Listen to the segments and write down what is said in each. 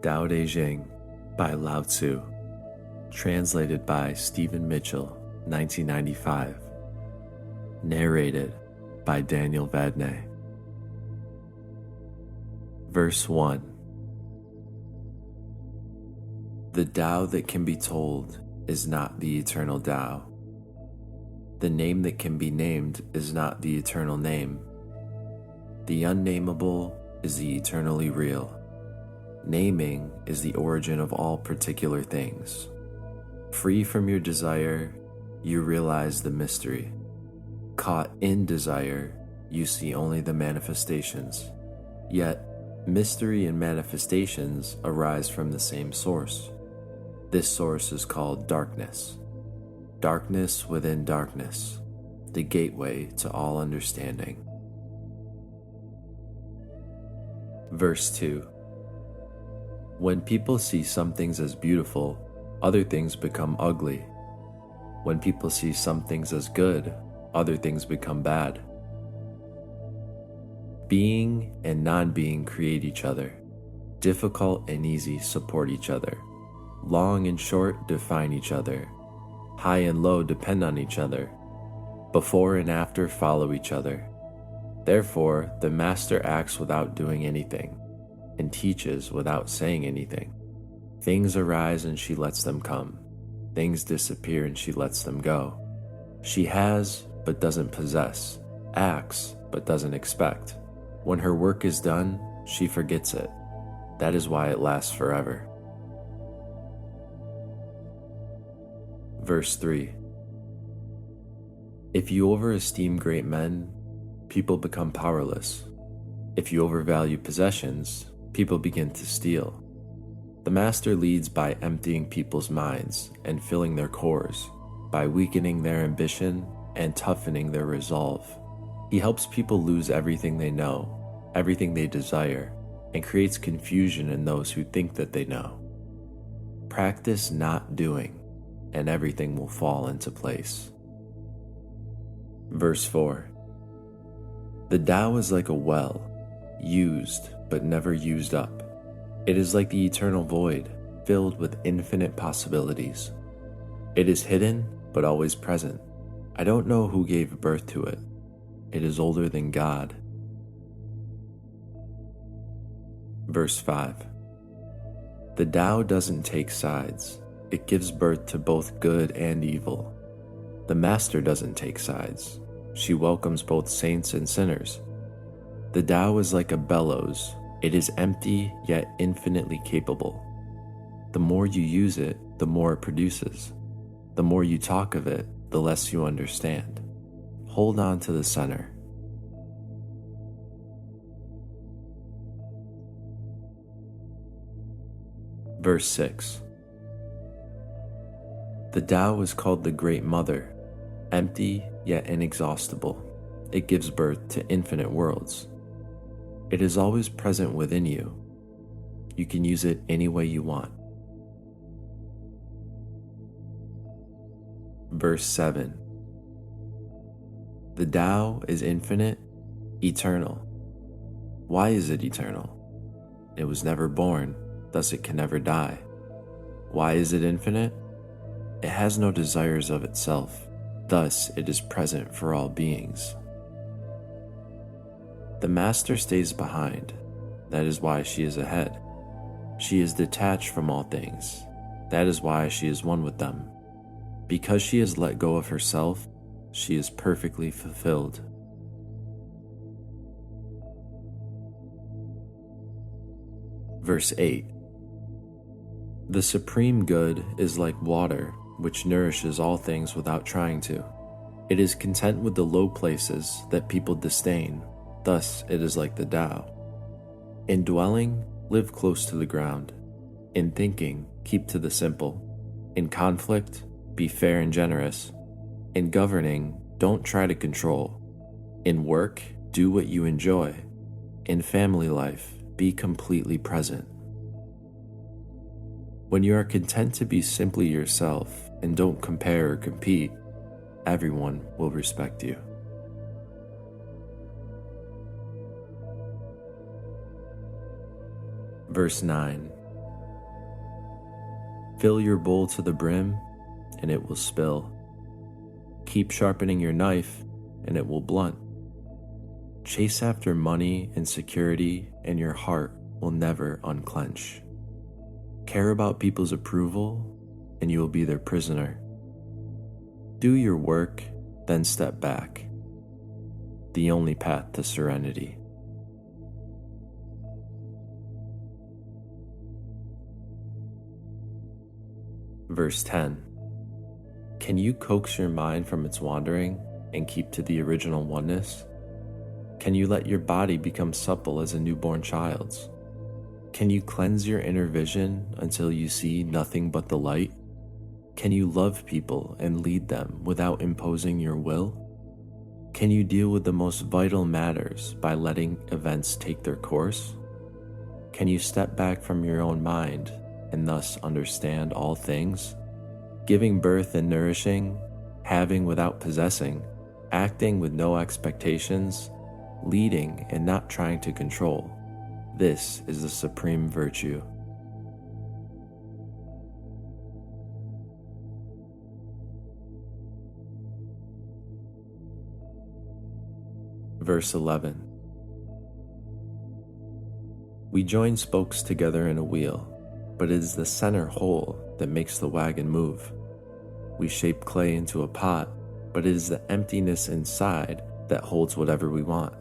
Tao Te Ching by Lao Tzu, translated by Stephen Mitchell, 1995, narrated by Daniel Vadnais. Verse 1. The Tao that can be told is not the eternal Tao. The name that can be named is not the eternal name. The unnameable is the eternally real. Naming is the origin of all particular things. Free from your desire, you realize the mystery. Caught in desire, you see only the manifestations. Yet, mystery and manifestations arise from the same source. This source is called darkness. Darkness within darkness, the gateway to all understanding. Verse 2. When people see some things as beautiful, other things become ugly. When people see some things as good, other things become bad. Being and non-being create each other. Difficult and easy support each other. Long and short define each other. High and low depend on each other. Before and after follow each other. Therefore, the master acts without doing anything, and teaches without saying anything. Things arise and she lets them come. Things disappear and she lets them go. She has, but doesn't possess, acts, but doesn't expect. When her work is done, she forgets it. That is why it lasts forever. Verse 3. If you overesteem great men, people become powerless. If you overvalue possessions, people begin to steal. The master leads by emptying people's minds and filling their cores, by weakening their ambition and toughening their resolve. He helps people lose everything they know, everything they desire, and creates confusion in those who think that they know. Practice not doing, and everything will fall into place. Verse 4. The Tao is like a well, used but never used up. It is like the eternal void, filled with infinite possibilities. It is hidden but always present. I don't know who gave birth to it. It is older than God. Verse 5. The Tao doesn't take sides. It gives birth to both good and evil. The master doesn't take sides. She welcomes both saints and sinners. The Tao is like a bellows. It is empty yet infinitely capable. The more you use it, the more it produces. The more you talk of it, the less you understand. Hold on to the center. Verse 6. The Tao is called the Great Mother, empty yet inexhaustible. It gives birth to infinite worlds. It is always present within you. You can use it any way you want. Verse 7. The Tao is infinite, eternal. Why is it eternal? It was never born, thus it can never die. Why is it infinite? It has no desires of itself, thus it is present for all beings. The master stays behind. That is why she is ahead. She is detached from all things. That is why she is one with them. Because she has let go of herself, she is perfectly fulfilled. Verse 8. The supreme good is like water, which nourishes all things without trying to. It is content with the low places that people disdain. Thus, it is like the Tao. In dwelling, live close to the ground. In thinking, keep to the simple. In conflict, be fair and generous. In governing, don't try to control. In work, do what you enjoy. In family life, be completely present. When you are content to be simply yourself and don't compare or compete, everyone will respect you. Verse 9. Fill your bowl to the brim, and it will spill. Keep sharpening your knife, and it will blunt. Chase after money and security, and your heart will never unclench. Care about people's approval, and you will be their prisoner. Do your work, then step back. The only path to serenity. Verse 10. Can you coax your mind from its wandering and keep to the original oneness? Can you let your body become supple as a newborn child's? Can you cleanse your inner vision until you see nothing but the light? Can you love people and lead them without imposing your will? Can you deal with the most vital matters by letting events take their course? Can you step back from your own mind and thus understand all things? Giving birth and nourishing, having without possessing, acting with no expectations, leading and not trying to control. This is the supreme virtue. Verse 11. We join spokes together in a wheel, but it is the center hole that makes the wagon move. We shape clay into a pot, but it is the emptiness inside that holds whatever we want.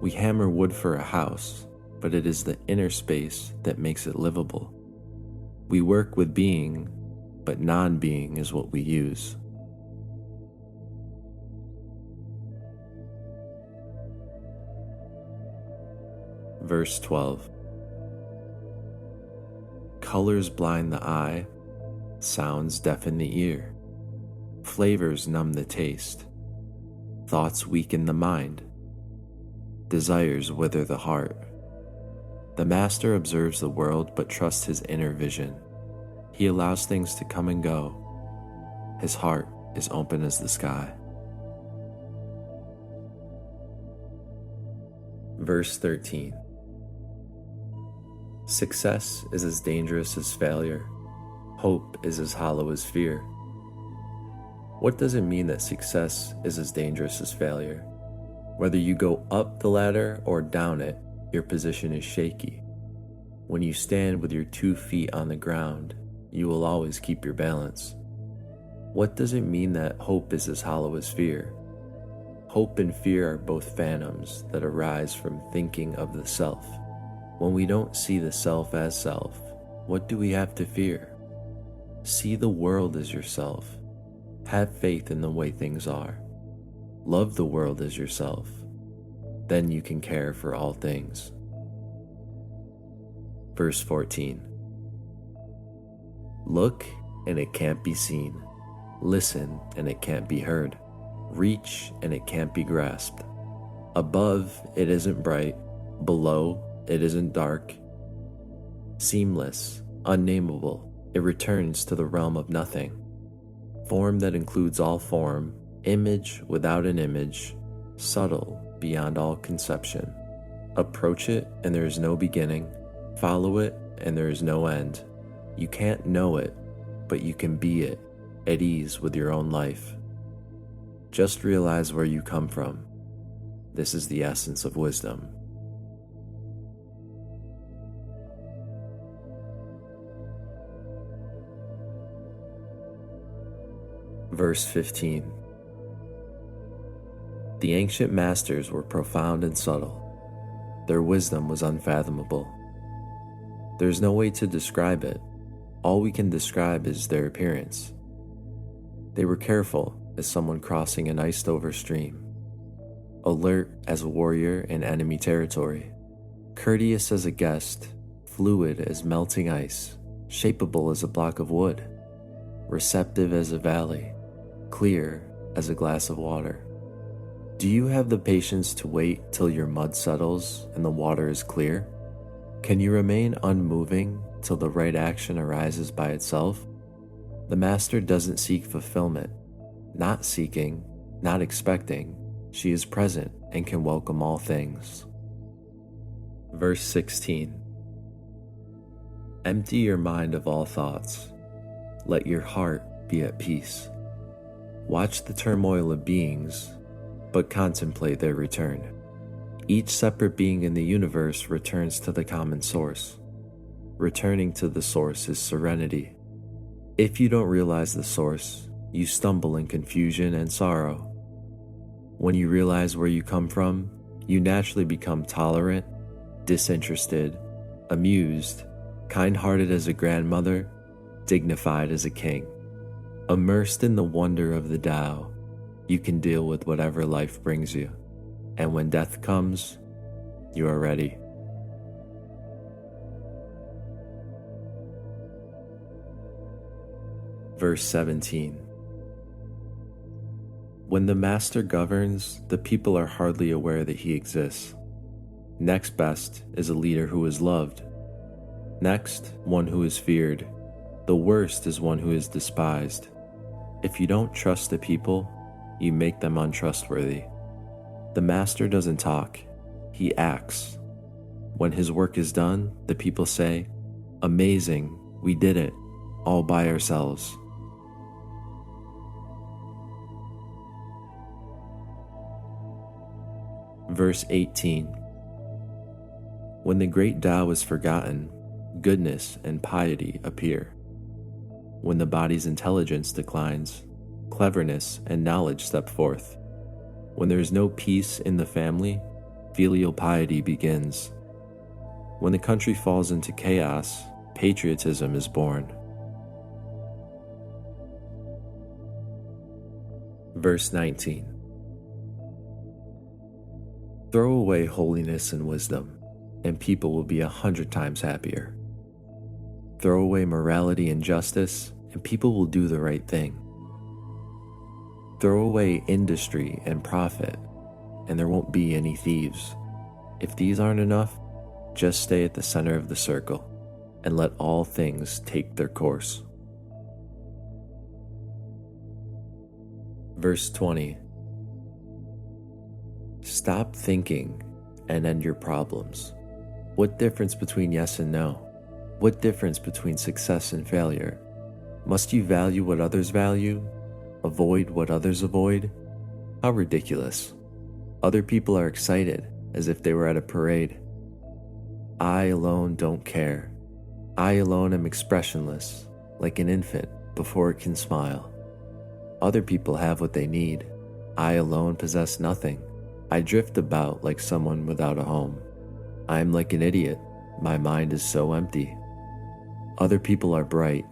We hammer wood for a house, but it is the inner space that makes it livable. We work with being, but non-being is what we use. Verse 12. Colors blind the eye, sounds deafen the ear, flavors numb the taste, thoughts weaken the mind, desires wither the heart. The master observes the world but trusts his inner vision. He allows things to come and go. His heart is open as the sky. Verse 13. Success is as dangerous as failure. Hope is as hollow as fear. What does it mean that success is as dangerous as failure? Whether you go up the ladder or down it, your position is shaky. When you stand with your 2 feet on the ground, you will always keep your balance. What does it mean that hope is as hollow as fear? Hope and fear are both phantoms that arise from thinking of the self. When we don't see the self as self, what do we have to fear? See the world as yourself. Have faith in the way things are. Love the world as yourself. Then you can care for all things. Verse 14. Look and it can't be seen. Listen and it can't be heard. Reach and it can't be grasped. Above it isn't bright. Below it isn't dark. Seamless, unnameable, it returns to the realm of nothing. Form that includes all form, image without an image, subtle beyond all conception. Approach it and there is no beginning. Follow it and there is no end. You can't know it, but you can be it, at ease with your own life. Just realize where you come from. This is the essence of wisdom. Verse 15. The ancient masters were profound and subtle. Their wisdom was unfathomable. There's no way to describe it. All we can describe is their appearance. They were careful as someone crossing an iced-over stream, alert as a warrior in enemy territory, courteous as a guest, fluid as melting ice, shapeable as a block of wood, receptive as a valley, clear as a glass of water. Do you have the patience to wait till your mud settles and the water is clear? Can you remain unmoving till the right action arises by itself? The master doesn't seek fulfillment. Not seeking, not expecting, she is present and can welcome all things. Verse 16. Empty your mind of all thoughts. Let your heart be at peace. Watch the turmoil of beings, but contemplate their return. Each separate being in the universe returns to the common source. Returning to the source is serenity. If you don't realize the source, you stumble in confusion and sorrow. When you realize where you come from, you naturally become tolerant, disinterested, amused, kind-hearted as a grandmother, dignified as a king. Immersed in the wonder of the Tao, you can deal with whatever life brings you. And when death comes, you are ready. Verse 17. When the master governs, the people are hardly aware that he exists. Next best is a leader who is loved. Next, one who is feared. The worst is one who is despised. If you don't trust the people, you make them untrustworthy. The master doesn't talk, he acts. When his work is done, the people say, "Amazing, we did it, all by ourselves." Verse 18. When the great Tao is forgotten, goodness and piety appear. When the body's intelligence declines, cleverness and knowledge step forth. When there is no peace in the family, filial piety begins. When the country falls into chaos, patriotism is born. Verse 19. Throw away holiness and wisdom, and people will be 100 times happier. Throw away morality and justice, and people will do the right thing. Throw away industry and profit, and there won't be any thieves. If these aren't enough, just stay at the center of the circle, and let all things take their course. Verse 20. Stop thinking and end your problems. What difference between yes and no? What difference between success and failure? Must you value what others value? Avoid what others avoid? How ridiculous. Other people are excited as if they were at a parade. I alone don't care. I alone am expressionless, like an infant before it can smile. Other people have what they need. I alone possess nothing. I drift about like someone without a home. I am like an idiot. My mind is so empty. Other people are bright.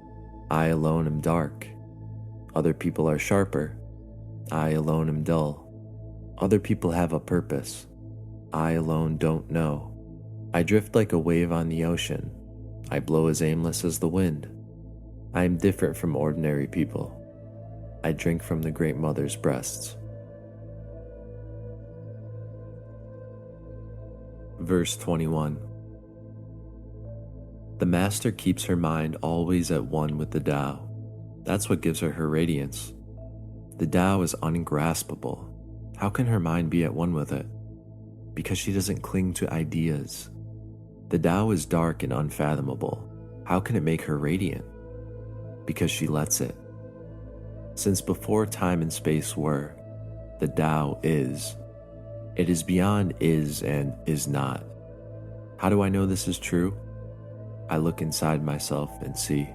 I alone am dark. Other people are sharper. I alone am dull. Other people have a purpose. I alone don't know. I drift like a wave on the ocean. I blow as aimless as the wind. I am different from ordinary people. I drink from the Great Mother's breasts. Verse 21. The master keeps her mind always at one with the Tao. That's what gives her her radiance. The Tao is ungraspable. How can her mind be at one with it? Because she doesn't cling to ideas. The Tao is dark and unfathomable. How can it make her radiant? Because she lets it. Since before time and space were, the Tao is. It is beyond is and is not. How do I know this is true? I look inside myself and see.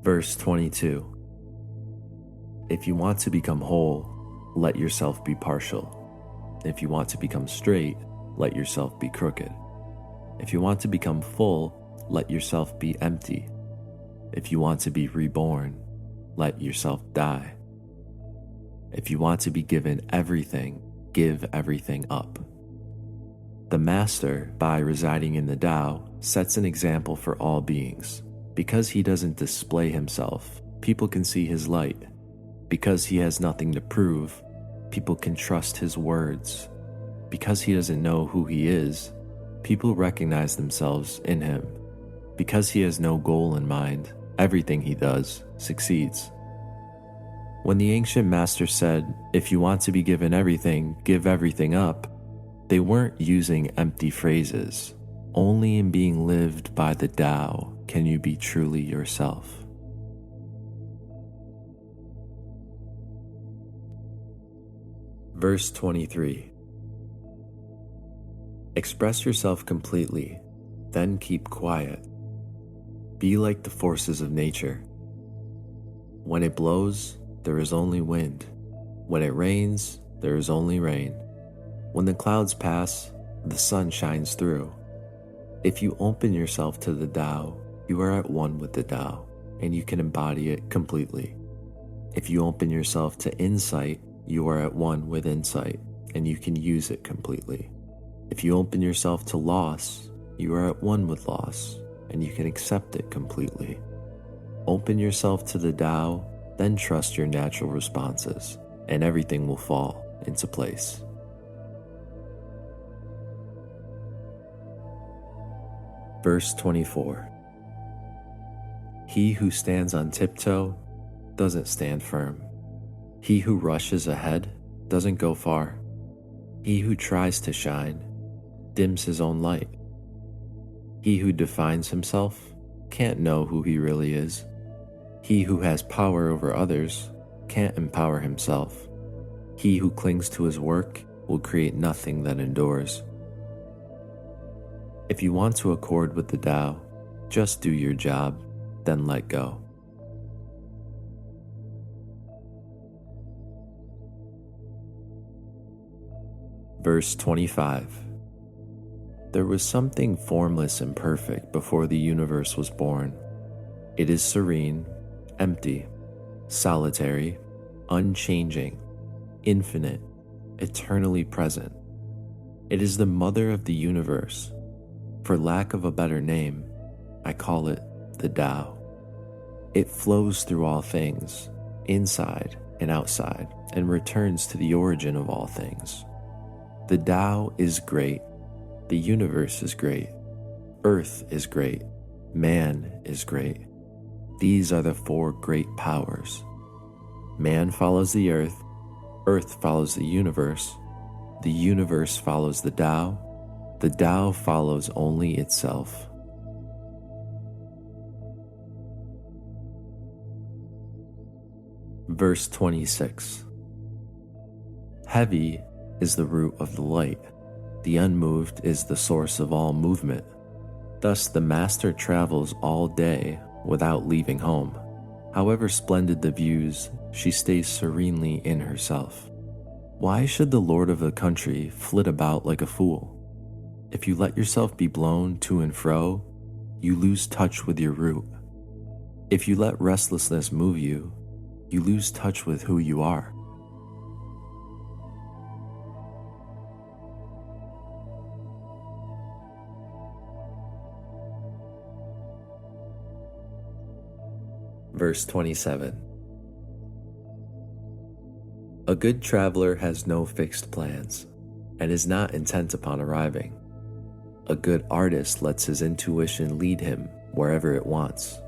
Verse 22. If you want to become whole, let yourself be partial. If you want to become straight, let yourself be crooked. If you want to become full, let yourself be empty. If you want to be reborn, let yourself die. If you want to be given everything, give everything up. The Master, by residing in the Tao, sets an example for all beings. Because he doesn't display himself, people can see his light. Because he has nothing to prove, people can trust his words. Because he doesn't know who he is, people recognize themselves in him. Because he has no goal in mind, everything he does succeeds. When the ancient masters said, if you want to be given everything, give everything up, they weren't using empty phrases. Only in being lived by the Tao can you be truly yourself. Verse 23. Express yourself completely, then keep quiet. Be like the forces of nature. When it blows, there is only wind. When it rains, there is only rain. When the clouds pass, the sun shines through. If you open yourself to the Tao, you are at one with the Tao, and you can embody it completely. If you open yourself to insight, you are at one with insight, and you can use it completely. If you open yourself to loss, you are at one with loss, and you can accept it completely. Open yourself to the Tao, then trust your natural responses, and everything will fall into place. Verse 24. He who stands on tiptoe doesn't stand firm. He who rushes ahead doesn't go far. He who tries to shine dims his own light. He who defines himself can't know who he really is. He who has power over others can't empower himself. He who clings to his work will create nothing that endures. If you want to accord with the Tao, just do your job, then let go. Verse 25. There was something formless and perfect before the universe was born. It is serene, empty, solitary, unchanging, infinite, eternally present. It is the mother of the universe. For lack of a better name, I call it the Tao. It flows through all things, inside and outside, and returns to the origin of all things. The Tao is great. The universe is great. Earth is great. Man is great. These are the four great powers. Man follows the earth follows the universe follows the Tao follows only itself. Verse 26. Heavy is the root of the light. The unmoved is the source of all movement. Thus the master travels all day without leaving home. However splendid the views, she stays serenely in herself. Why should the lord of a country flit about like a fool? If you let yourself be blown to and fro, you lose touch with your root. If you let restlessness move you, you lose touch with who you are. Verse 27. A good traveler has no fixed plans and is not intent upon arriving. A good artist lets his intuition lead him wherever it wants.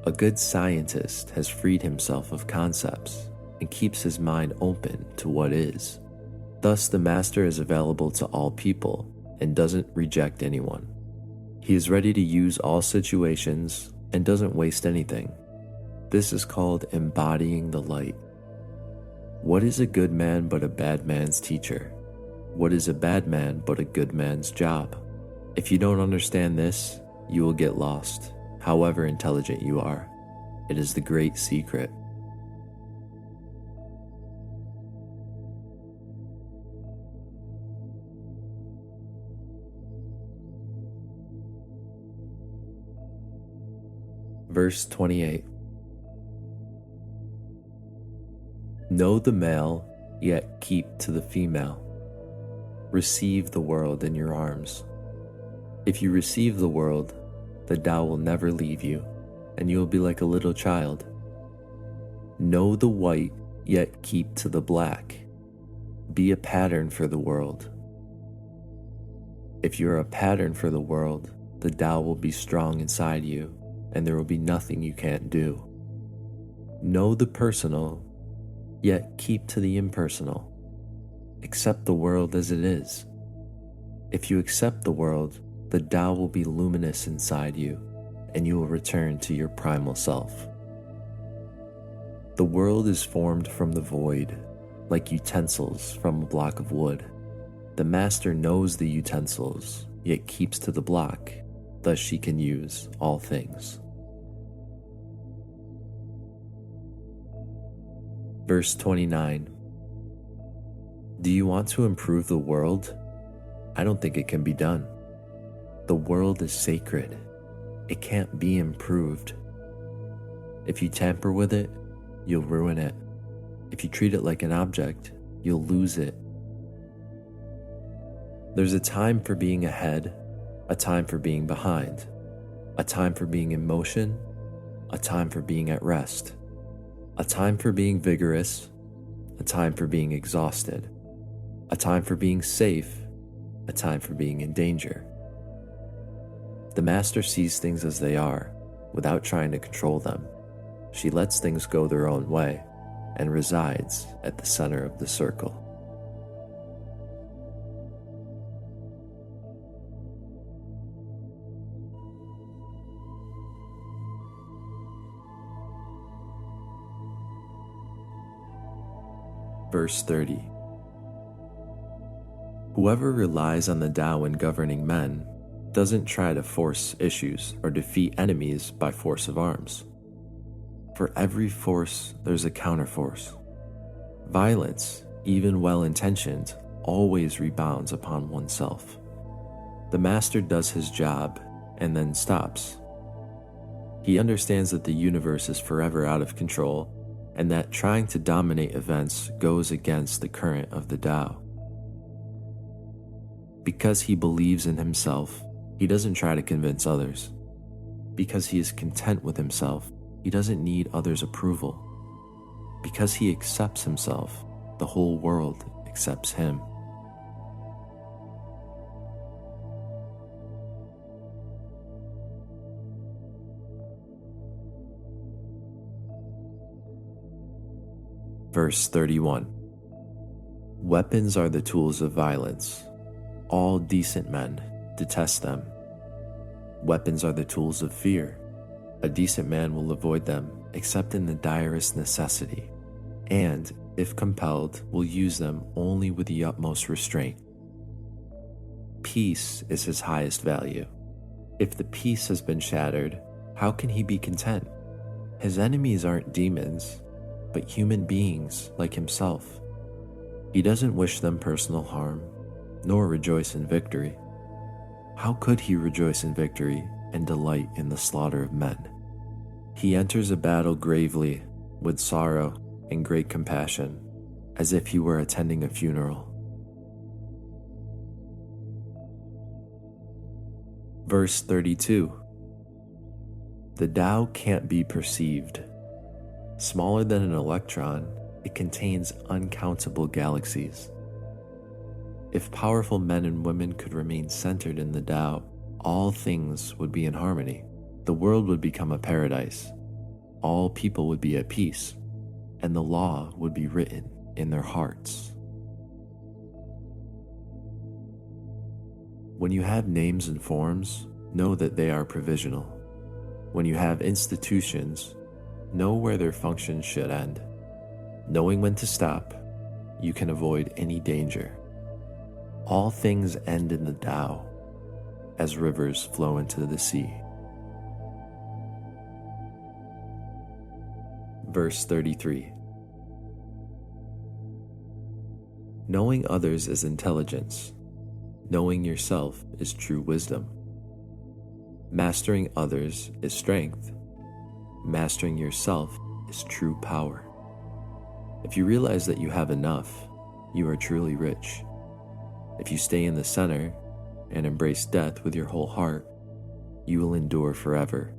A good scientist has freed himself of concepts and keeps his mind open to what is. Thus, the master is available to all people and doesn't reject anyone. He is ready to use all situations and doesn't waste anything. This is called embodying the light. What is a good man but a bad man's teacher? What is a bad man but a good man's job? If you don't understand this, you will get lost, however intelligent you are. It is the great secret. Verse 28. Know the male, yet keep to the female. Receive the world in your arms. If you receive the world, the Tao will never leave you, and you will be like a little child. Know the white, yet keep to the black. Be a pattern for the world. If you're a pattern for the world, the Tao will be strong inside you, and there will be nothing you can't do. Know the personal, yet keep to the impersonal. Accept the world as it is. If you accept the world, the Tao will be luminous inside you, and you will return to your primal self. The world is formed from the void, like utensils from a block of wood. The master knows the utensils, yet keeps to the block, thus she can use all things. Verse 29. Do you want to improve the world? I don't think it can be done. The world is sacred. It can't be improved. If you tamper with it, you'll ruin it. If you treat it like an object, you'll lose it. There's a time for being ahead, a time for being behind, a time for being in motion, a time for being at rest, a time for being vigorous, a time for being exhausted, a time for being safe, a time for being in danger. The master sees things as they are, without trying to control them. She lets things go their own way, and resides at the center of the circle. Verse 30. Whoever relies on the Tao in governing men doesn't try to force issues or defeat enemies by force of arms. For every force, there's a counterforce. Violence, even well-intentioned, always rebounds upon oneself. The master does his job and then stops. He understands that the universe is forever out of control and that trying to dominate events goes against the current of the Tao. Because he believes in himself, he doesn't try to convince others. Because he is content with himself, he doesn't need others' approval. Because he accepts himself, the whole world accepts him. Verse 31. Weapons are the tools of violence. All decent men detest them. Weapons are the tools of fear. A decent man will avoid them except in the direst necessity, and, if compelled, will use them only with the utmost restraint. Peace is his highest value. If the peace has been shattered, how can he be content? His enemies aren't demons, but human beings like himself. He doesn't wish them personal harm, nor rejoice in victory. How could he rejoice in victory and delight in the slaughter of men? He enters a battle gravely, with sorrow and great compassion, as if he were attending a funeral. Verse 32. The Tao can't be perceived. Smaller than an electron, it contains uncountable galaxies. If powerful men and women could remain centered in the Tao, all things would be in harmony. The world would become a paradise. All people would be at peace, and the law would be written in their hearts. When you have names and forms, know that they are provisional. When you have institutions, know where their functions should end. Knowing when to stop, you can avoid any danger. All things end in the Tao, as rivers flow into the sea. Verse 33. Knowing others is intelligence. Knowing yourself is true wisdom. Mastering others is strength. Mastering yourself is true power. If you realize that you have enough, you are truly rich. If you stay in the center and embrace death with your whole heart, you will endure forever.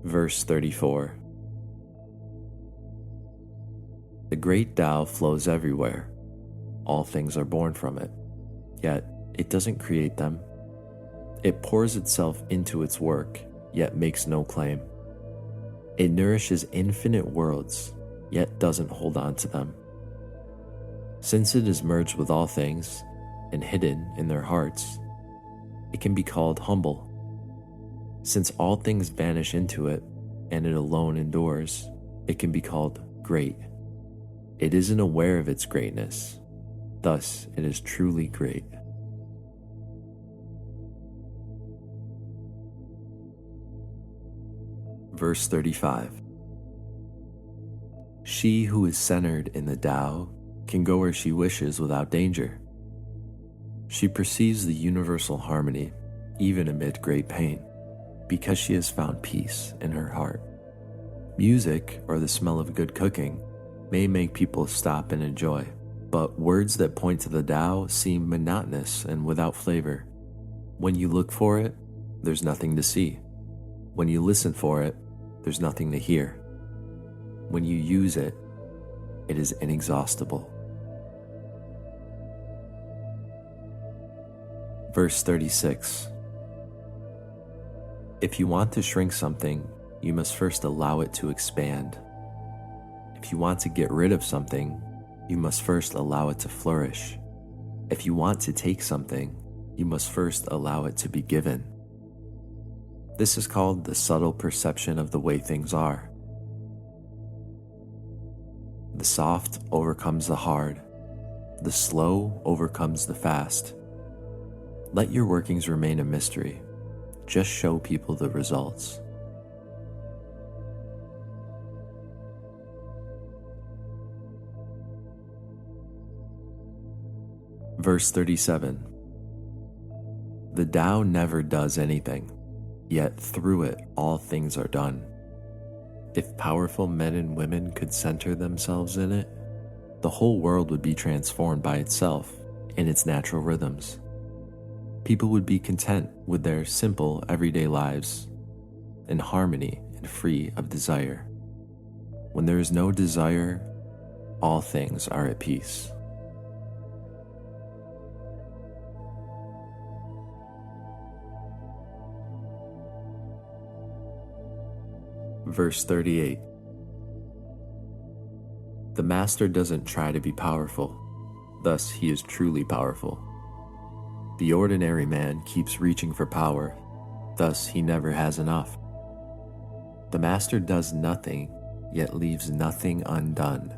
Verse 34. The great Tao flows everywhere. all things are born from it, yet it doesn't create them. It pours itself into its work, yet makes no claim. It nourishes infinite worlds, yet doesn't hold on to them. Since it is merged with all things and hidden in their hearts, it can be called humble. Since all things vanish into it and it alone endures, it can be called great. It isn't aware of its greatness, thus it is truly great. Verse 35. She who is centered in the Tao can go where she wishes without danger. She perceives the universal harmony, even amid great pain, because she has found peace in her heart. Music, or the smell of good cooking, may make people stop and enjoy, but words that point to the Tao seem monotonous and without flavor. When you look for it, there's nothing to see. When you listen for it, there's nothing to hear. When you use it, it is inexhaustible. Verse 36. If you want to shrink something, you must first allow it to expand. If you want to get rid of something, you must first allow it to flourish. If you want to take something, you must first allow it to be given. This is called the subtle perception of the way things are. The soft overcomes the hard. The slow overcomes the fast. Let your workings remain a mystery. Just show people the results. Verse 37. The Tao never does anything, yet through it all things are done. If powerful men and women could center themselves in it, the whole world would be transformed by itself in its natural rhythms. People would be content with their simple everyday lives, in harmony and free of desire. When there is no desire, all things are at peace. Verse 38. The master doesn't try to be powerful, thus he is truly powerful. The ordinary man keeps reaching for power, thus he never has enough. The master does nothing, yet leaves nothing undone.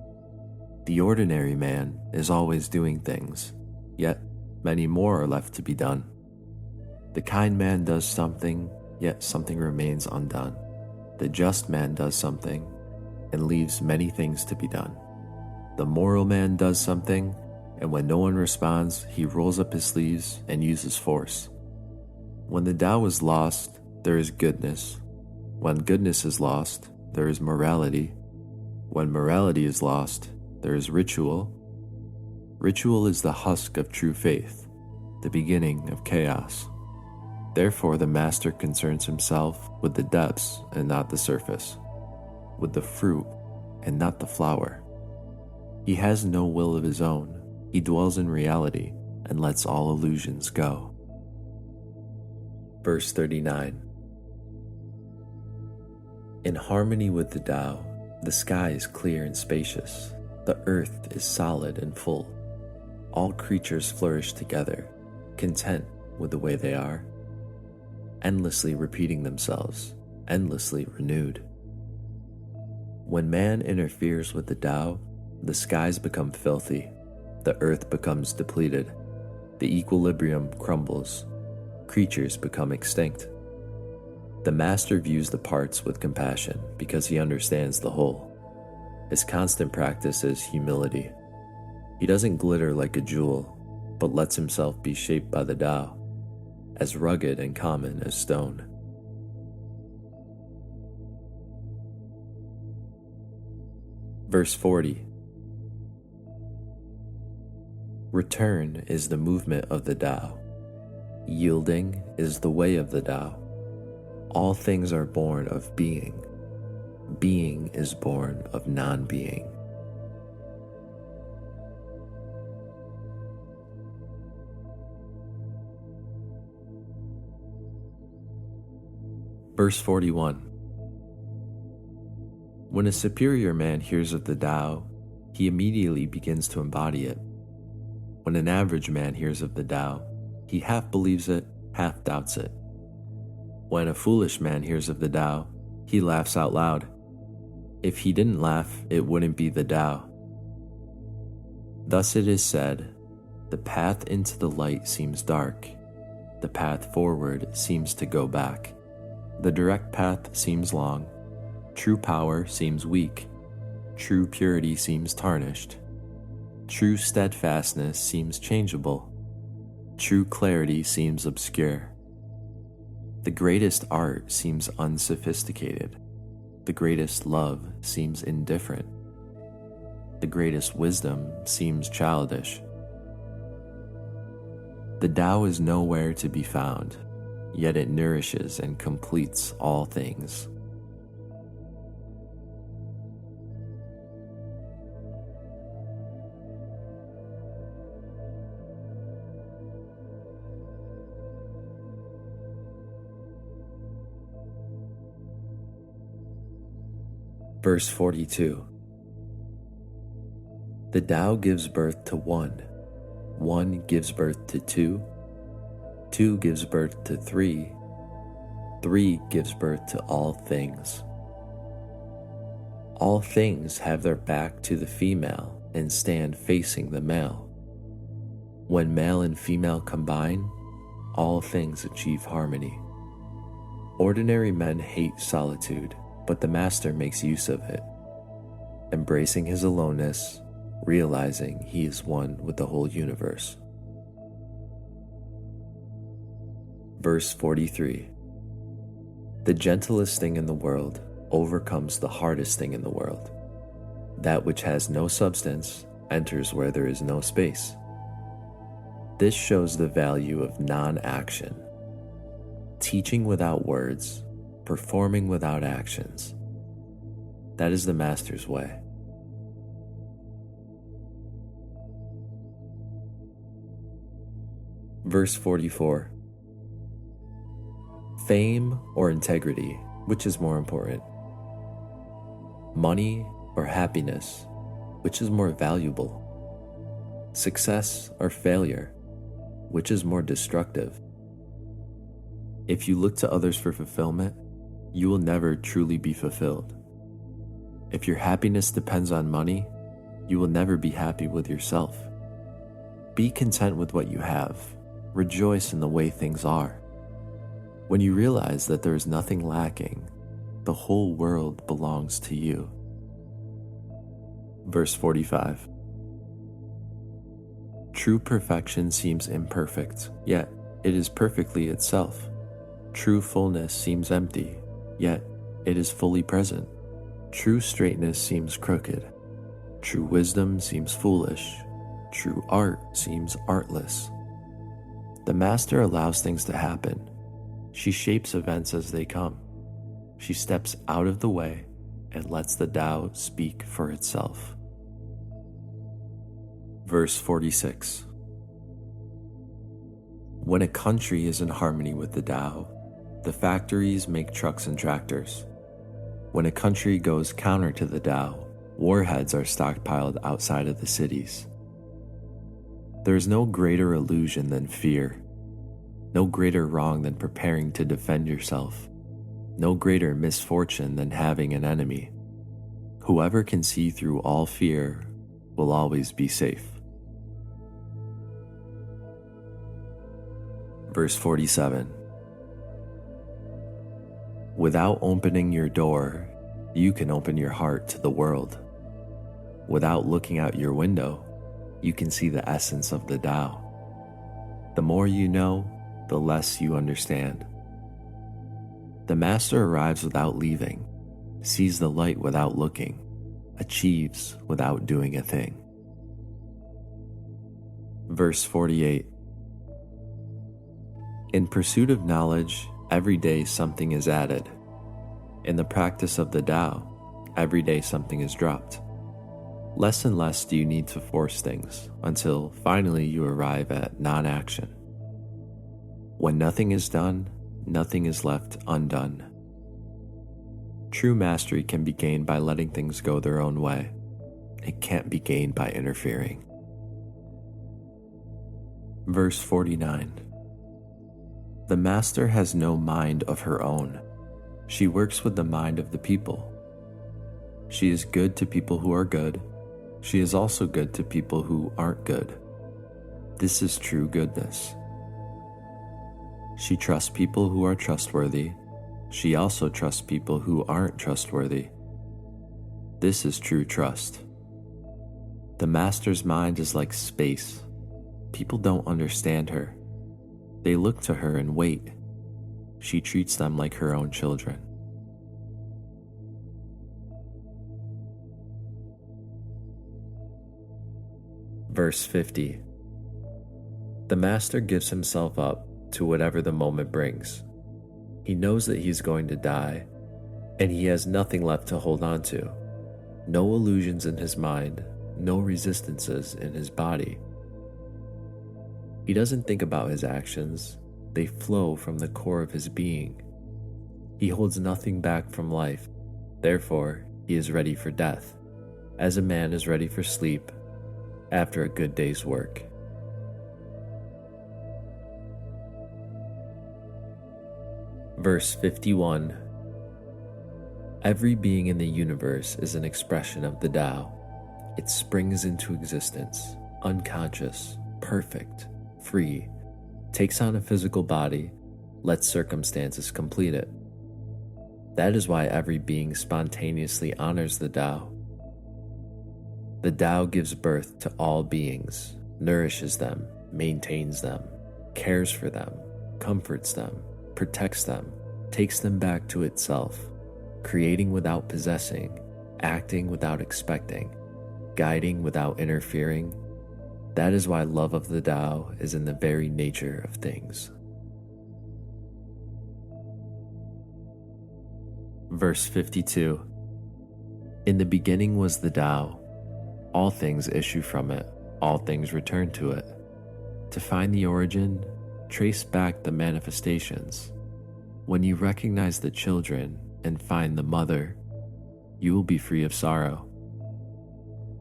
The ordinary man is always doing things, yet many more are left to be done. The kind man does something, yet something remains undone. The just man does something and leaves many things to be done. The moral man does something, and when no one responds, he rolls up his sleeves and uses force. When the Tao is lost, there is goodness. When goodness is lost, there is morality. When morality is lost, there is ritual. Ritual is the husk of true faith, the beginning of chaos. Therefore, the master concerns himself with the depths and not the surface, with the fruit and not the flower. He has no will of his own. He dwells in reality and lets all illusions go. Verse 39. In harmony with the Tao, the sky is clear and spacious. The earth is solid and full. All creatures flourish together, content with the way they are, endlessly repeating themselves, endlessly renewed. When man interferes with the Tao, the skies become filthy, the earth becomes depleted, the equilibrium crumbles, creatures become extinct. The master views the parts with compassion because he understands the whole. His constant practice is humility. He doesn't glitter like a jewel, but lets himself be shaped by the Tao, as rugged and common as stone. Verse 40. Return is the movement of the Tao. Yielding is the way of the Tao. All things are born of being. Being is born of non-being. Verse 41. When a superior man hears of the Tao, he immediately begins to embody it. When an average man hears of the Tao, he half believes it, half doubts it. When a foolish man hears of the Tao, he laughs out loud. If he didn't laugh, it wouldn't be the Tao. Thus it is said, the path into the light seems dark. The path forward seems to go back. The direct path seems long. True power seems weak. True purity seems tarnished. True steadfastness seems changeable. True clarity seems obscure. The greatest art seems unsophisticated. The greatest love seems indifferent. The greatest wisdom seems childish. The Tao is nowhere to be found, yet it nourishes and completes all things. Verse 42. The Tao gives birth to one. One gives birth to two. Two gives birth to three. Three gives birth to all things. All things have their back to the female and stand facing the male. When male and female combine, all things achieve harmony. Ordinary men hate solitude, but the master makes use of it, embracing his aloneness, realizing he is one with the whole universe. Verse 43. The gentlest thing in the world overcomes the hardest thing in the world. That which has no substance enters where there is no space. This shows the value of non-action. Teaching without words, performing without actions. That is the master's way. Verse 44. Fame or integrity, which is more important? Money or happiness, which is more valuable? Success or failure, which is more destructive? If you look to others for fulfillment, you will never truly be fulfilled. If your happiness depends on money, you will never be happy with yourself. Be content with what you have. Rejoice in the way things are. When you realize that there is nothing lacking, the whole world belongs to you. Verse 45. True perfection seems imperfect, yet it is perfectly itself. True fullness seems empty, yet it is fully present. True straightness seems crooked. True wisdom seems foolish. True art seems artless. The master allows things to happen. She shapes events as they come. She steps out of the way and lets the Tao speak for itself. Verse 46. When a country is in harmony with the Tao, the factories make trucks and tractors. When a country goes counter to the Tao, warheads are stockpiled outside of the cities. There is no greater illusion than fear, no greater wrong than preparing to defend yourself, no greater misfortune than having an enemy. Whoever can see through all fear will always be safe. Verse 47. Without opening your door, you can open your heart to the world. Without looking out your window, you can see the essence of the Tao. The more you know, the less you understand. The master arrives without leaving, sees the light without looking, achieves without doing a thing. Verse 48. In pursuit of knowledge, every day something is added. In the practice of the Tao, every day something is dropped. Less and less do you need to force things until finally you arrive at non-action. When nothing is done, nothing is left undone. True mastery can be gained by letting things go their own way. It can't be gained by interfering. Verse 49. The master has no mind of her own. She works with the mind of the people. She is good to people who are good. She is also good to people who aren't good. This is true goodness. She trusts people who are trustworthy. She also trusts people who aren't trustworthy. This is true trust. The master's mind is like space. People don't understand her. They look to her and wait. She treats them like her own children. Verse 50. The master gives himself up to whatever the moment brings. He knows that he's going to die, and he has nothing left to hold on to. No illusions in his mind, no resistances in his body. He doesn't think about his actions. They flow from the core of his being. He holds nothing back from life. Therefore, he is ready for death, as a man is ready for sleep after a good day's work. Verse 51. Every being in the universe is an expression of the Tao. It springs into existence, unconscious, perfect, free, takes on a physical body, lets circumstances complete it. That is why every being spontaneously honors the Tao. The Tao gives birth to all beings, nourishes them, maintains them, cares for them, comforts them, protects them, takes them back to itself, creating without possessing, acting without expecting, guiding without interfering. That is why love of the Tao is in the very nature of things. Verse 52. In the beginning was the Tao. All things issue from it, all things return to it. To find the origin, trace back the manifestations. When you recognize the children and find the mother, you will be free of sorrow.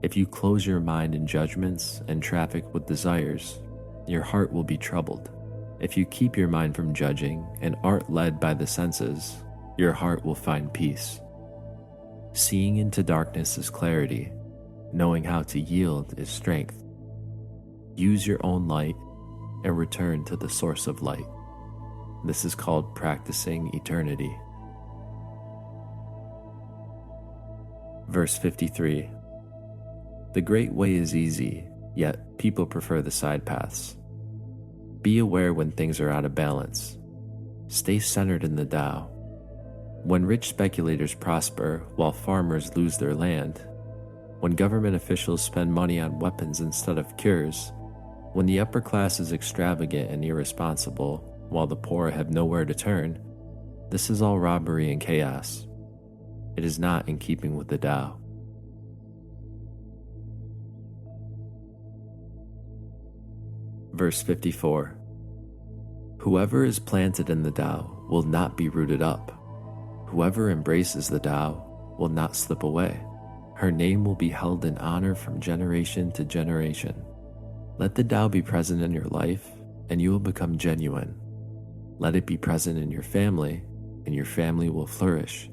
If you close your mind in judgments and traffic with desires, your heart will be troubled. If you keep your mind from judging and aren't led by the senses, your heart will find peace. Seeing into darkness is clarity. Knowing how to yield is strength. Use your own light and return to the source of light. This is called practicing eternity. Verse 53. The great way is easy, yet people prefer the side paths. Be aware when things are out of balance. Stay centered in the Tao. When rich speculators prosper while farmers lose their land, when government officials spend money on weapons instead of cures, when the upper class is extravagant and irresponsible while the poor have nowhere to turn, this is all robbery and chaos. It is not in keeping with the Tao. Verse 54. Whoever is planted in the Tao will not be rooted up. Whoever embraces the Tao will not slip away. Her name will be held in honor from generation to generation. Let the Tao be present in your life, and you will become genuine. Let it be present in your family, and your family will flourish.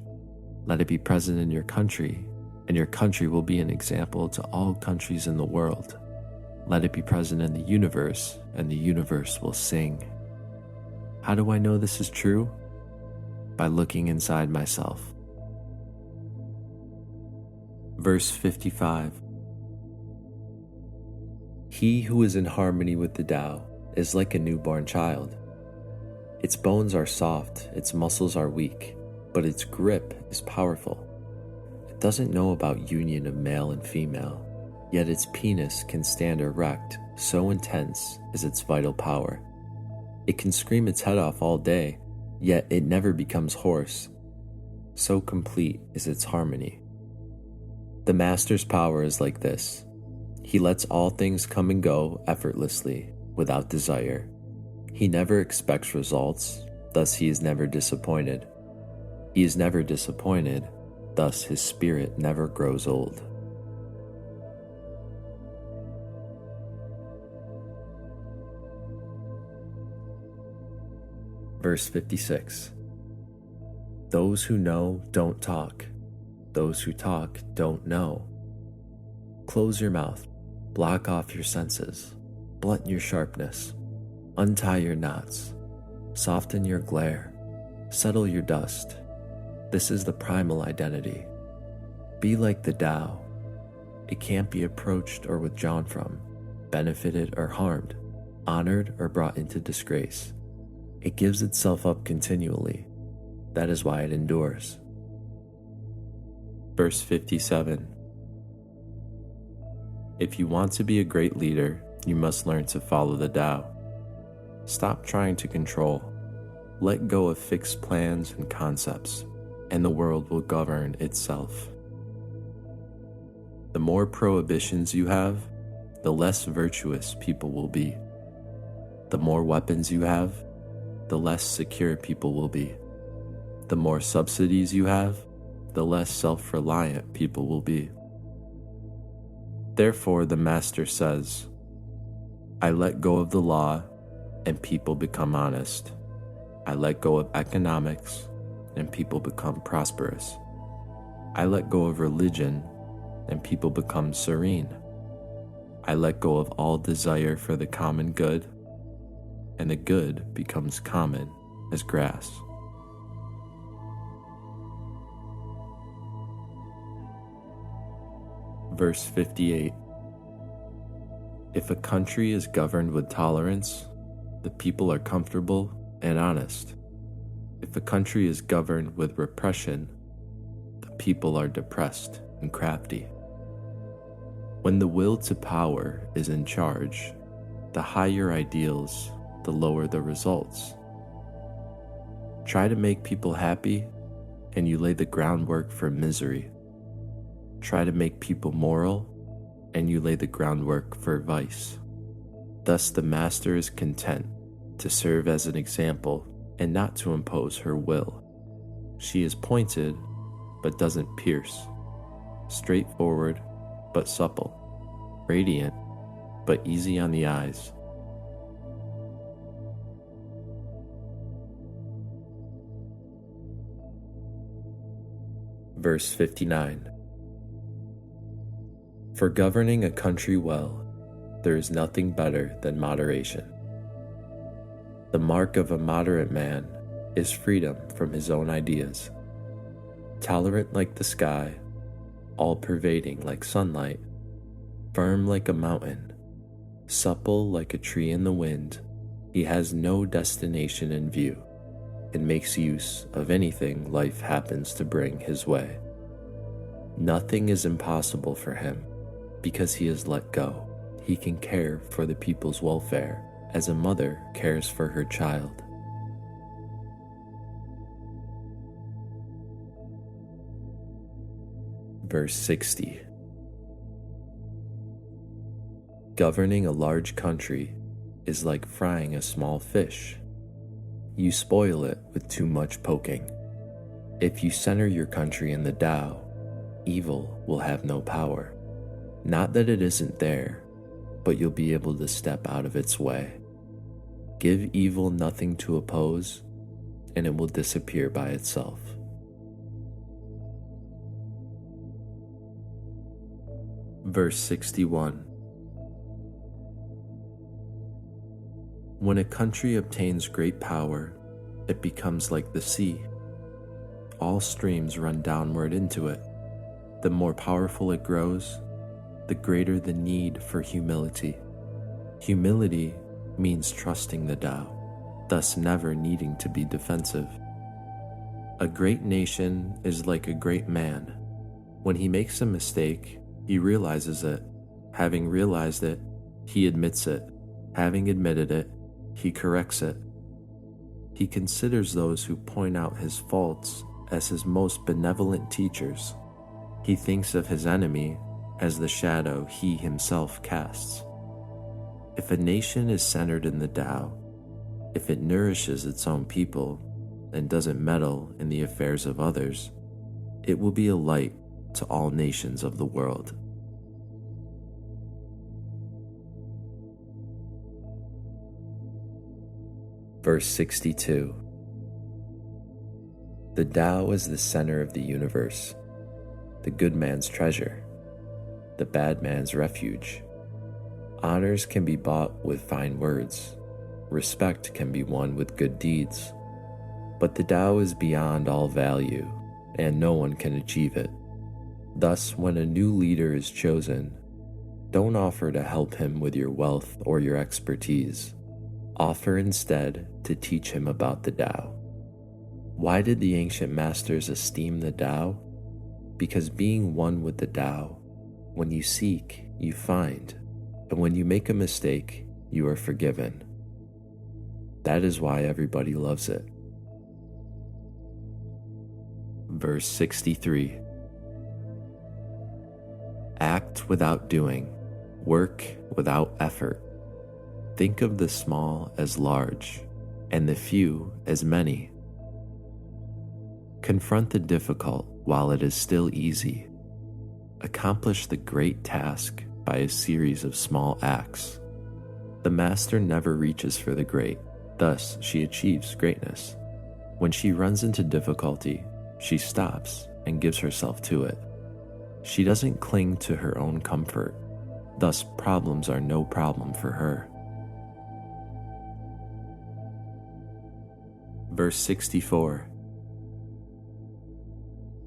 Let it be present in your country, and your country will be an example to all countries in the world. Let it be present in the universe, and the universe will sing. How do I know this is true? By looking inside myself. Verse 55. He who is in harmony with the Tao is like a newborn child. Its bones are soft, its muscles are weak, but its grip is powerful. It doesn't know about union of male and female, yet its penis can stand erect, so intense is its vital power. It can scream its head off all day, yet it never becomes hoarse. So complete is its harmony. The master's power is like this. He lets all things come and go effortlessly, without desire. He never expects results, thus he is never disappointed. He is never disappointed, thus his spirit never grows old. Verse 56. Those who know don't talk. Those who talk don't know. Close your mouth, block off your senses, blunt your sharpness, untie your knots, soften your glare, settle your dust. This is the primal identity. Be like the Tao. It can't be approached or withdrawn from, benefited or harmed, honored or brought into disgrace. It gives itself up continually. That is why it endures. Verse 57. If you want to be a great leader, you must learn to follow the Tao. Stop trying to control. Let go of fixed plans and concepts, and the world will govern itself. The more prohibitions you have, the less virtuous people will be. The more weapons you have, the less secure people will be. The more subsidies you have, the less self-reliant people will be. Therefore, the Master says, I let go of the law, and people become honest. I let go of economics, and people become prosperous. I let go of religion, and people become serene. I let go of all desire for the common good, and the good becomes common as grass. Verse 58. If a country is governed with tolerance, the people are comfortable and honest. If a country is governed with repression, the people are depressed and crafty. When the will to power is in charge, the higher ideals, the lower the results. Try to make people happy, and you lay the groundwork for misery. Try to make people moral, and you lay the groundwork for vice. Thus the Master is content to serve as an example and not to impose her will. She is pointed, but doesn't pierce, straightforward, but supple, radiant, but easy on the eyes. Verse 59. For governing a country well, there is nothing better than moderation. The mark of a moderate man is freedom from his own ideas. Tolerant like the sky, all-pervading like sunlight, firm like a mountain, supple like a tree in the wind, he has no destination in view and makes use of anything life happens to bring his way. Nothing is impossible for him because he has let go. He can care for the people's welfare as a mother cares for her child. Verse 60. Governing a large country is like frying a small fish. You spoil it with too much poking. If you center your country in the Tao, evil will have no power. Not that it isn't there, but you'll be able to step out of its way. Give evil nothing to oppose, and it will disappear by itself. Verse 61. When a country obtains great power, it becomes like the sea. All streams run downward into it. The more powerful it grows, the greater the need for humility. Humility means trusting the Tao, thus never needing to be defensive. A great nation is like a great man. When he makes a mistake, he realizes it. Having realized it, he admits it. Having admitted it, he corrects it. He considers those who point out his faults as his most benevolent teachers. He thinks of his enemy as the shadow he himself casts. If a nation is centered in the Tao, if it nourishes its own people and doesn't meddle in the affairs of others, It will be a light to all nations of the world. Verse 62. The Tao is the center of the universe, the good man's treasure, the bad man's refuge. Honors can be bought with fine words, respect can be won with good deeds, but the Tao is beyond all value, and no one can achieve it. Thus, when a new leader is chosen, don't offer to help him with your wealth or your expertise. Offer instead to teach him about the Tao. Why did the ancient masters esteem the Tao? Because being one with the Tao, when you seek, you find, and when you make a mistake, you are forgiven. That is why everybody loves it. Verse 63. Act without doing, work without effort. Think of the small as large, and the few as many. Confront the difficult while it is still easy. Accomplish the great task by a series of small acts. The master never reaches for the great, thus she achieves greatness. When she runs into difficulty, she stops and gives herself to it. She doesn't cling to her own comfort, thus problems are no problem for her. Verse 64.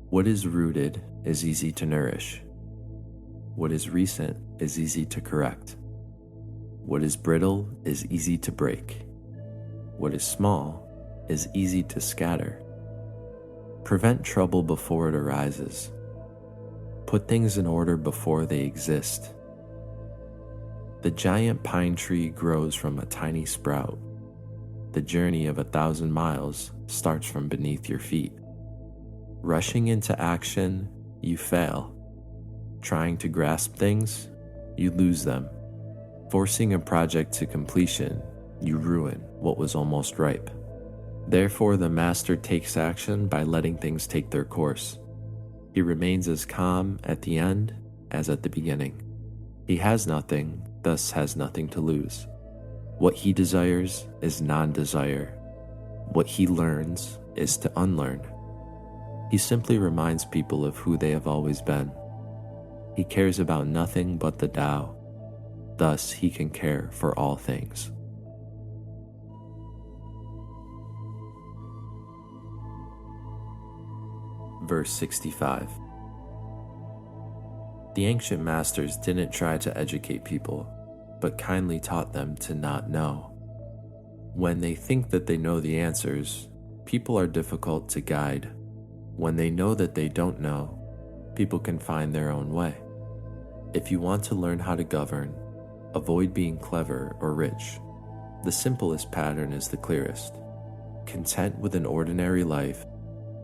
What is rooted is easy to nourish. What is recent is easy to correct. What is brittle is easy to break. What is small is easy to scatter. Prevent trouble before it arises. Put things in order before they exist. The giant pine tree grows from a tiny sprout. The journey of 1,000 miles starts from beneath your feet. Rushing into action, you fail. Trying to grasp things, you lose them. Forcing a project to completion, you ruin what was almost ripe. Therefore, the master takes action by letting things take their course. He remains as calm at the end as at the beginning. He has nothing, thus has nothing to lose. What he desires is non-desire. What he learns is to unlearn. He simply reminds people of who they have always been. He cares about nothing but the Tao. Thus, he can care for all things. Verse 65. The ancient masters didn't try to educate people, but kindly taught them to not know. When they think that they know the answers, people are difficult to guide. When they know that they don't know, people can find their own way. If you want to learn how to govern, avoid being clever or rich. The simplest pattern is the clearest. Content with an ordinary life,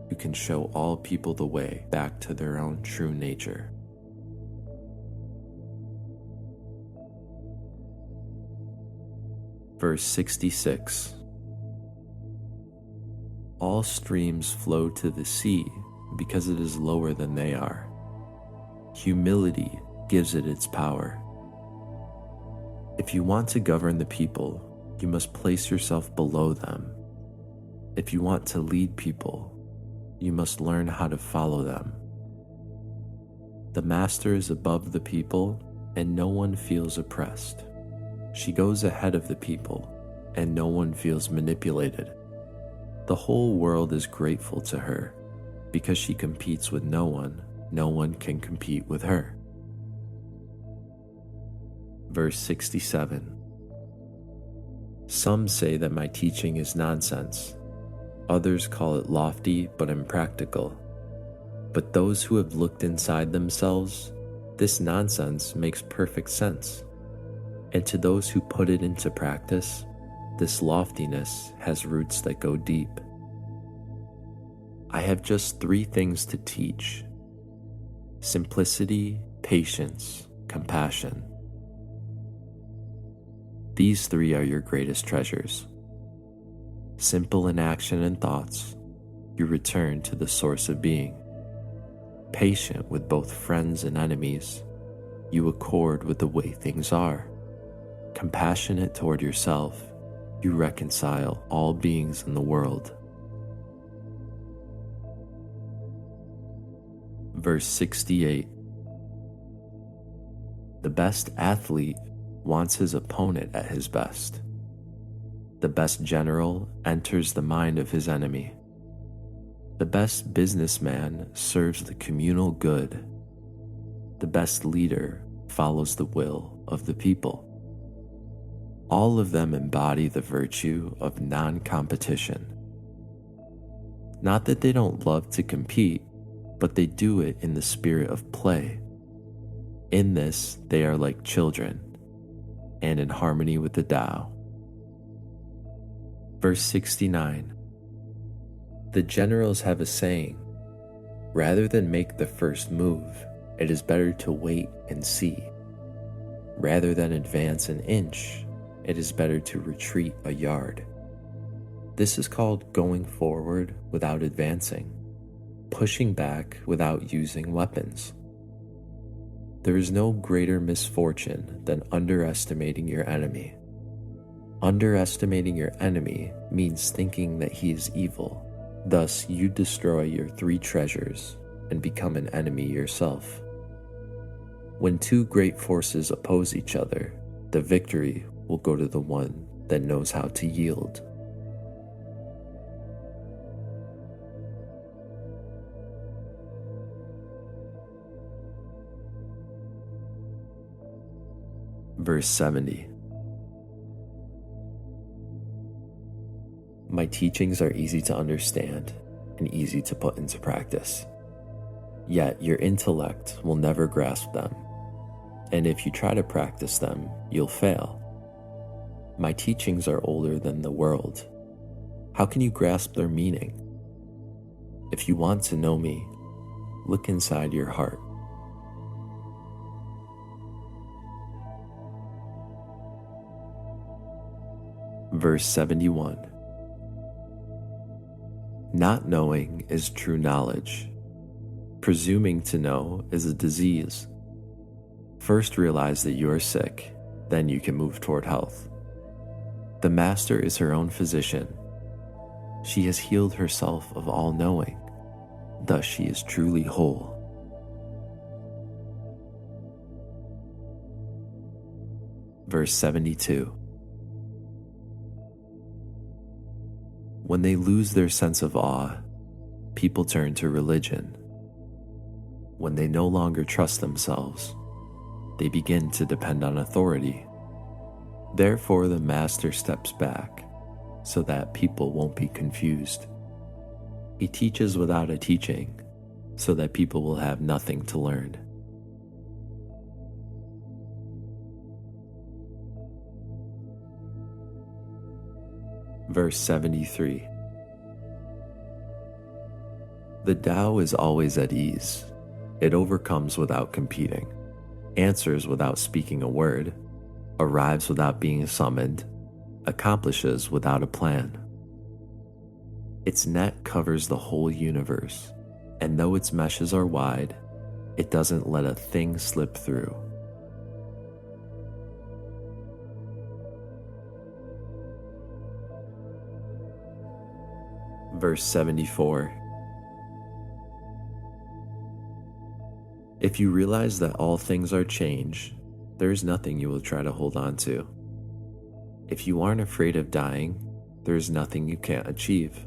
you can show all people the way back to their own true nature. Verse 66. All streams flow to the sea because it is lower than they are. Humility gives it its power. If you want to govern the people, you must place yourself below them. If you want to lead people, you must learn how to follow them. The master is above the people, and no one feels oppressed. She goes ahead of the people, and no one feels manipulated. The whole world is grateful to her. Because she competes with no one can compete with her. Verse 67. Some say that my teaching is nonsense. Others call it lofty but impractical. But those who have looked inside themselves, this nonsense makes perfect sense. And to those who put it into practice, this loftiness has roots that go deep. I have just 3 things to teach: simplicity, patience, compassion. These 3 are your greatest treasures. Simple in action and thoughts, you return to the source of being. patient with both friends and enemies. You accord with the way things are. Compassionate toward yourself, you reconcile all beings in the world. Verse 68. The best athlete wants his opponent at his best. The best general enters the mind of his enemy. The best businessman serves the communal good. The best leader follows the will of the people. All of them embody the virtue of non-competition. Not that they don't love to compete, but they do it in the spirit of play. In this, they are like children, and in harmony with the Tao. Verse 69. The generals have a saying, rather than make the first move, it is better to wait and see. Rather than advance an inch, it is better to retreat a yard. This is called going forward without advancing, pushing back without using weapons. There is no greater misfortune than underestimating your enemy. Underestimating your enemy means thinking that he is evil. Thus, you destroy your 3 treasures and become an enemy yourself. When 2 great forces oppose each other, the victory will go to the one that knows how to yield. Verse 70. My teachings are easy to understand and easy to put into practice. Yet your intellect will never grasp them, and if you try to practice them, you'll fail. My teachings are older than the world. How can you grasp their meaning? If you want to know me, look inside your heart. Verse 71. Not knowing is true knowledge. Presuming to know is a disease. First realize that you are sick, then you can move toward health. The master is her own physician. She has healed herself of all knowing, thus she is truly whole. Verse 72. When they lose their sense of awe, people turn to religion. When they no longer trust themselves, they begin to depend on authority. Therefore, the master steps back so that people won't be confused. He teaches without a teaching so that people will have nothing to learn. Verse 73. The Tao is always at ease. It overcomes without competing, answers without speaking a word, arrives without being summoned, accomplishes without a plan. Its net covers the whole universe, and though its meshes are wide, it doesn't let a thing slip through. Verse 74. If you realize that all things are change, there is nothing you will try to hold on to. If you aren't afraid of dying, there is nothing you can't achieve.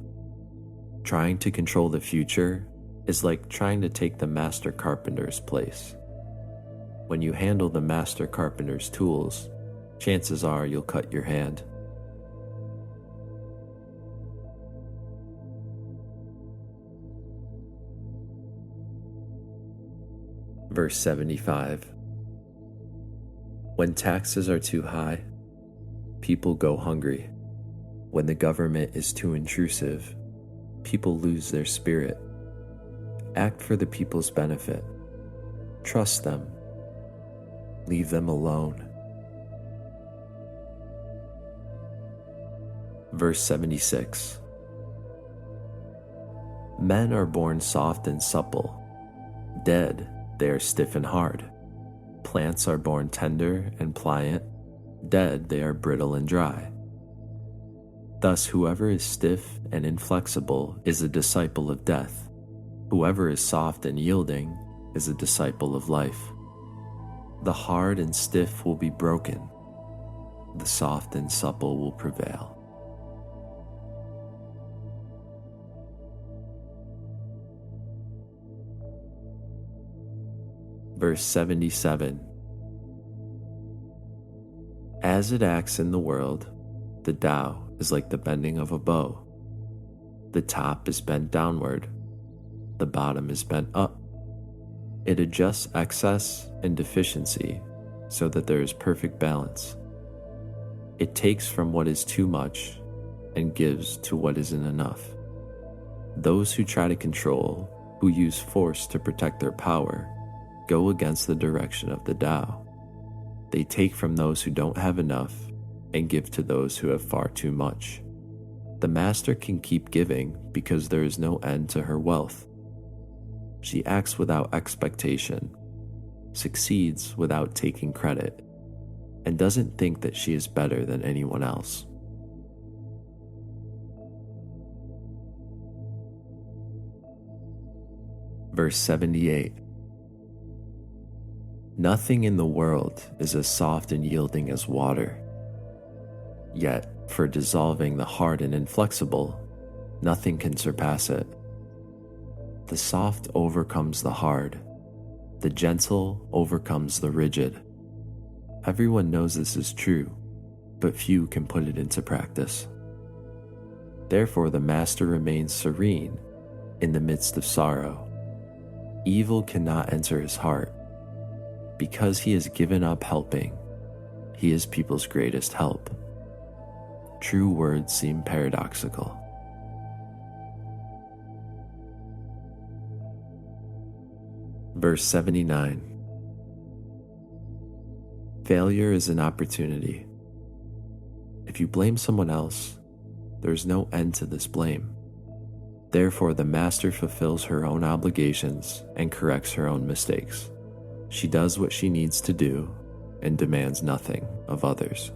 Trying to control the future is like trying to take the master carpenter's place. When you handle the master carpenter's tools, chances are you'll cut your hand. Verse 75. When taxes are too high, people go hungry. When the government is too intrusive, people lose their spirit. Act for the people's benefit. Trust them. Leave them alone. Verse 76. Men are born soft and supple. Dead, they are stiff and hard. Plants are born tender and pliant. Dead, they are brittle and dry. Thus, whoever is stiff and inflexible is a disciple of death. Whoever is soft and yielding is a disciple of life. The hard and stiff will be broken. The soft and supple will prevail. Verse 77. As it acts in the world, the Tao is like the bending of a bow. The top is bent downward, the bottom is bent up. It adjusts excess and deficiency so that there is perfect balance. It takes from what is too much and gives to what isn't enough. Those who try to control, who use force to protect their power, go against the direction of the Tao. They take from those who don't have enough and give to those who have far too much. The master can keep giving because there is no end to her wealth. She acts without expectation, succeeds without taking credit, and doesn't think that she is better than anyone else. Verse 78. Nothing in the world is as soft and yielding as water. Yet, for dissolving the hard and inflexible, nothing can surpass it. The soft overcomes the hard. The gentle overcomes the rigid. Everyone knows this is true, but few can put it into practice. Therefore, the master remains serene in the midst of sorrow. Evil cannot enter his heart. Because he has given up helping, he is people's greatest help. True words seem paradoxical. Verse 79. Failure is an opportunity. If you blame someone else, there is no end to this blame. Therefore, the master fulfills her own obligations and corrects her own mistakes. She does what she needs to do and demands nothing of others.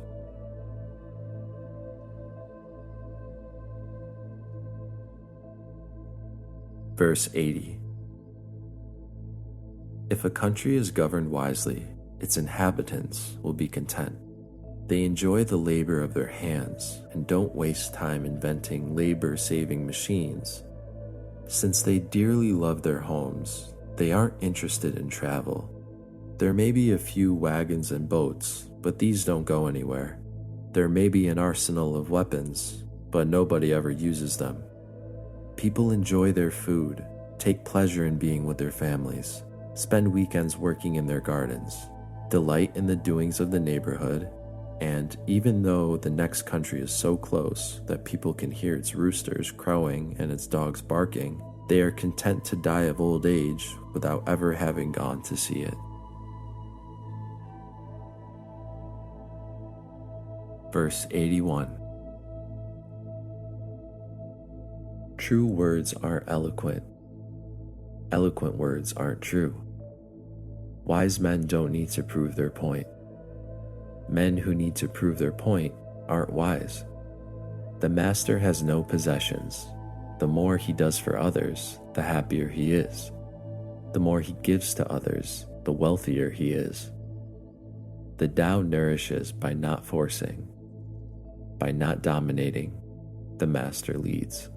Verse 80. If a country is governed wisely, its inhabitants will be content. They enjoy the labor of their hands and don't waste time inventing labor-saving machines. Since they dearly love their homes, they aren't interested in travel. There may be a few wagons and boats, but these don't go anywhere. There may be an arsenal of weapons, but nobody ever uses them. People enjoy their food, take pleasure in being with their families, spend weekends working in their gardens, delight in the doings of the neighborhood, and even though the next country is so close that people can hear its roosters crowing and its dogs barking, they are content to die of old age without ever having gone to see it. Verse 81. True words aren't eloquent. Eloquent words aren't true. Wise men don't need to prove their point. Men who need to prove their point aren't wise. The master has no possessions. The more he does for others, the happier he is. The more he gives to others, the wealthier he is. The Tao nourishes by not forcing. By not dominating, the master leads.